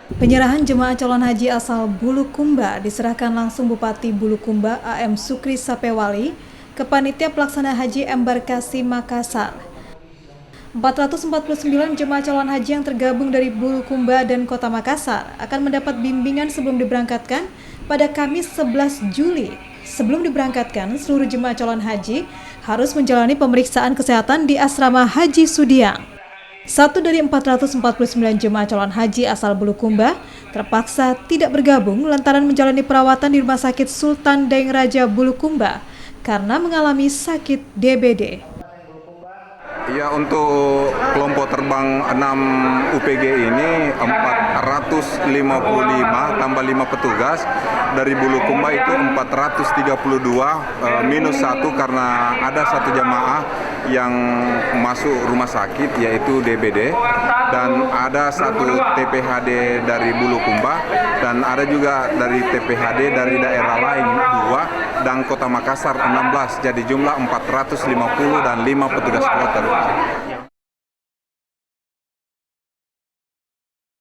Penyerahan jemaah calon haji asal Bulukumba diserahkan langsung Bupati Bulukumba AM Sukri Sapewali ke Panitia Pelaksana Haji Embarkasi Makassar. 449 jemaah calon haji yang tergabung dari Bulukumba dan Kota Makassar akan mendapat bimbingan sebelum diberangkatkan pada Kamis 11 Juli. Sebelum diberangkatkan, seluruh jemaah calon haji harus menjalani pemeriksaan kesehatan di Asrama Haji Sudiang. Satu dari 449 jemaah calon haji asal Bulukumba terpaksa tidak bergabung lantaran menjalani perawatan di Rumah Sakit Sultan Daeng Raja Bulukumba karena mengalami sakit DBD. Ya, untuk kelompok terbang 6 UPG ini 455 tambah 5 petugas. Dari Bulukumba itu 432 minus 1 karena ada satu jamaah yang masuk rumah sakit yaitu DBD, dan ada satu TPHD dari Bulukumba dan ada juga dari TPHD dari daerah lain 2 dan Kota Makassar 16, jadi jumlah 450 dan 5 petugas kloter.